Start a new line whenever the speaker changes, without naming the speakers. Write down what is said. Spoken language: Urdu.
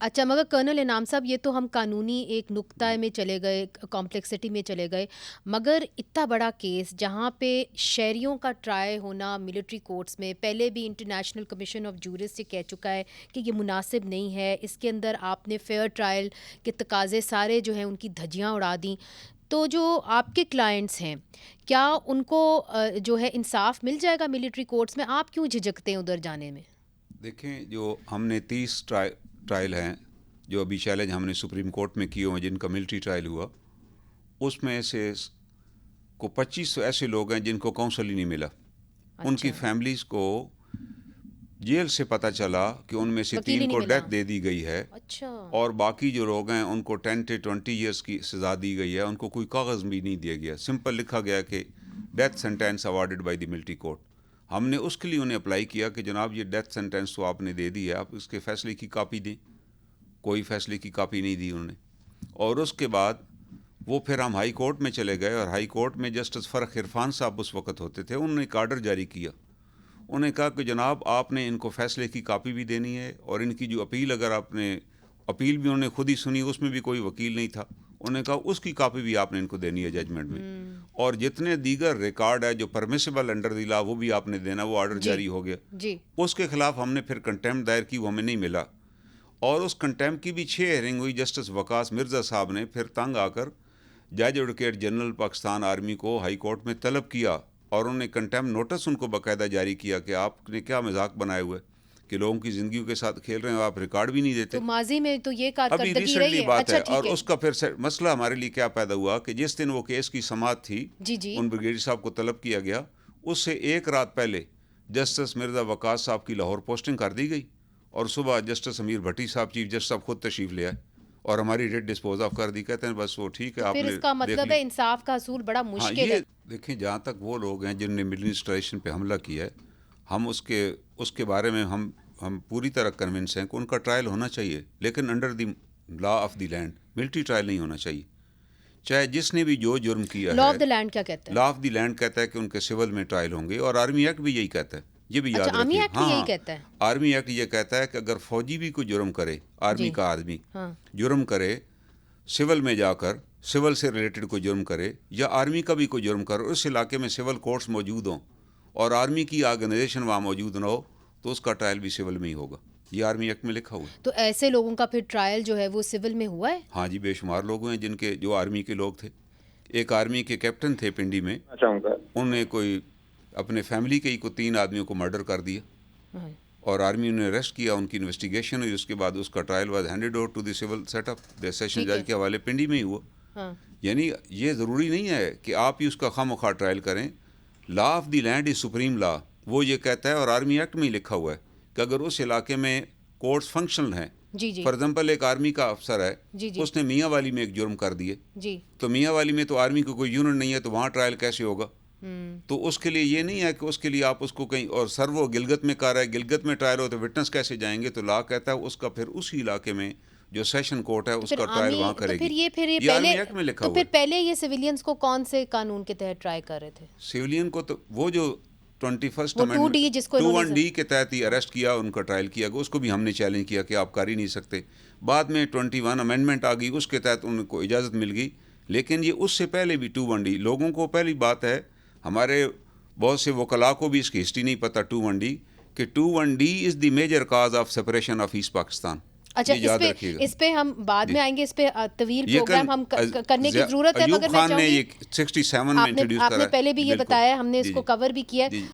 اچھا مگر کرنل انعام صاحب یہ تو ہم قانونی ایک نقطہ میں چلے گئے، کمپلیکسٹی میں چلے گئے، مگر اتنا بڑا کیس جہاں پہ شہریوں کا ٹرائی ہونا ملٹری کورٹس میں، پہلے بھی انٹرنیشنل کمیشن آف جورس سے کہہ چکا ہے کہ یہ مناسب نہیں ہے، اس کے اندر آپ نے فیئر ٹرائل کے تقاضے سارے جو ہیں ان کی دھجیاں اڑا دیں، تو جو آپ کے کلائنٹس ہیں کیا ان کو جو ہے انصاف مل جائے گا ملٹری کورٹس میں؟ آپ کیوں جھجکتے ہیں ادھر جانے میں؟
دیکھیں، جو ہم نے 30 ٹرائل ہیں جو ابھی چیلنج ہم نے سپریم کورٹ میں کیے ہوئے جن کا ملٹری ٹرائل ہوا، اس میں سے کو 25 ایسے لوگ ہیں جن کو کاؤنسل ہی نہیں ملا. ان کی فیملیز کو جیل سے پتہ چلا کہ ان میں سے 3 کو ڈیتھ دے دی گئی ہے، اور باقی جو لوگ ہیں ان کو 10 سے 20 ایئرس کی سزا دی گئی ہے. ان کو کوئی کاغذ بھی نہیں دیا گیا، سمپل لکھا گیا کہ death sentence awarded by the military court. ہم نے اس کے لیے انہیں اپلائی کیا کہ جناب یہ ڈیتھ سینٹینس تو آپ نے دے دی ہے، آپ اس کے فیصلے کی کاپی دیں. کوئی فیصلے کی کاپی نہیں دی انہوں نے. اور اس کے بعد وہ پھر ہم ہائی کورٹ میں چلے گئے، اور ہائی کورٹ میں جسٹس فرق عرفان صاحب اس وقت ہوتے تھے. انہوں نے ایک آرڈر جاری کیا، انہوں نے کہا کہ جناب آپ نے ان کو فیصلے کی کاپی بھی دینی ہے، اور ان کی جو اپیل، اگر آپ نے اپیل بھی انہوں نے خود ہی سنی، اس میں بھی کوئی وکیل نہیں تھا، انہوں نے کہا اس کی کاپی بھی آپ نے ان کو دینی ہے ججمنٹ میں. اور جتنے دیگر ریکارڈ ہے جو پرمیسیبل انڈر دی لا وہ بھی آپ نے دینا. وہ آرڈر جاری ہو گیا. اس کے خلاف ہم نے پھر کنٹیمپٹ دائر کی، وہ ہمیں نہیں ملا. اور اس کنٹیمپٹ کی بھی 6 ہیئرنگ ہوئی. جسٹس وقاص مرزا صاحب نے پھر تنگ آ کر جج ایڈوکیٹ جنرل پاکستان آرمی کو ہائی کورٹ میں طلب کیا، اور انہوں نے کنٹیمپٹ نوٹس ان کو باقاعدہ جاری کیا کہ آپ نے کیا مذاق بنائے ہوئے کہ لوگوں کی زندگیوں کے ساتھ کھیل رہے ہیں، آپ ریکارڈ بھی نہیں دیتے.
تو ماضی میں تو یہ
ابھی
کارکردگی رہی ہے.
بات ہے. اور اس کا پھر مسئلہ ہمارے لیے کیا پیدا ہوا کہ جس دن وہ کیس کی سماعت تھی، ان بریگیڈیئر صاحب کو طلب کیا گیا، اس سے ایک رات پہلے جسٹس مرزا وقاص صاحب کی لاہور پوسٹنگ کر دی گئی، اور صبح جسٹس امیر بھٹی صاحب چیف جسٹس صاحب خود تشریف لے آئے اور ہماری ریٹ ڈسپوز آف کر دی. کہتے ہیں بس وہ ٹھیک ہے، آپ
پھر اس کا مطلب ہے انصاف کا حصول بڑا مشکل ہے.
دیکھیں، جہاں تک وہ لوگ ہیں جن نے ایڈمنسٹریشن پہ حملہ کیا ہے، ہم اس کے بارے میں ہم پوری طرح کنونس ہیں کہ ان کا ٹرائل ہونا چاہیے، لیکن under the law of the land. Military trial نہیں ہونا چاہیے، چاہے جس نے بھی جو جرم کیا ہے.
لا آف دی لینڈ کیا کہتا ہے؟
لا آف دی لینڈ کہتا ہے کہ ان کے سول میں ٹرائل ہوں گے، اور آرمی ایکٹ بھی یہی کہتا ہے. یہ بھی یاد رکھیے. آرمی ایکٹ یہ کہتا ہے کہ اگر فوجی بھی کوئی جرم کرے، آرمی کا آدمی جرم کرے، سول میں جا کر سول سے ریلیٹڈ کوئی جرم کرے، یا آرمی کا بھی کوئی جرم کرے، اس علاقے میں سول کورٹس موجود ہوں اور آرمی کی آرگنائزیشن وہاں موجود نہ ہو، تو اس کا ٹرائل بھی سول میں ہی ہوگا. یہ آرمی ایکٹ میں لکھا ہوا ہے.
تو ایسے لوگوں کا پھر ٹرائل جو ہے وہ سول میں ہوا ہے؟
ہاں جی، بے شمار لوگ ہیں جن کے جو آرمی کے لوگ تھے. ایک آرمی کے کیپٹن تھے پنڈی میں، انہوں نے کوئی اپنے فیملی کے ہی کو 3 آدمیوں کو مرڈر کر دیا، اور آرمی نے اریسٹ کیا، ان کی انویسٹیگیشن ہوئی، اس کے بعد اس کا trial was handed over to the civil set up session جج کے حوالے پنڈی میں ہی ہوا. یعنی یہ ضروری نہیں ہے کہ آپ ہی اس کا خواہ مخواہ ٹرائل کریں. Law of the land is supreme law, وہ یہ کہتا ہے، اور آرمی ایکٹ میں ہی لکھا ہوا ہے کہ اگر اس علاقے میں کورٹس فنکشنل ہیں، فار ایگزامپل ایک آرمی کا افسر ہے، اس نے میاں والی میں ایک جرم کر دیے، تو میاں والی میں تو آرمی کو کوئی یونٹ نہیں ہے، تو وہاں ٹرائل کیسے ہوگا؟ تو اس کے لیے یہ نہیں ہے کہ اس کے لیے آپ اس کو کہیں، اور سر وہ گلگت میں کر رہا ہے، گلگت میں ٹرائل ہو تو وٹنس کیسے جائیں گے؟ تو لا کہتا ہے اس کا پھر اسی علاقے میں جو سیشن کورٹ ہے اس کا ٹرائل وہاں کرے گی. یہ آرمی ایکٹ میں لکھا ہوا ہے.
تو پھر پہلے یہ سیویلینز کو کون سے قانون کے تحت ٹرائی کر رہے تھے؟
سیویلین کو تو وہ جو 21 امینڈمنٹ 21D کے تحت ہی اریسٹ کیا، ان کا ٹرائل کیا گیا، اس کو بھی ہم نے چیلنج کیا کہ آپ کر ہی نہیں سکتے. بعد میں 21 امینڈمنٹ آ گئی، اس کے تحت ان کو اجازت مل گئی. لیکن یہ اس سے پہلے بھی 21D لوگوں کو، پہلی بات ہے ہمارے بہت سے وکلاء کو بھی اس کی ہسٹری نہیں پتہ 21D کہ 21D is the major cause of separation of East Pakistan.
اچھا، اس پہ ہم بعد میں آئیں گے، اس پہ طویل پروگرام ہم کرنے کی ضرورت ہے، مگر میں چاہوں گی
67 میں انٹروڈیوس کرا ہے.
آپ نے پہلے بھی یہ بتایا، ہم نے اس کو کور بھی کیا ہے.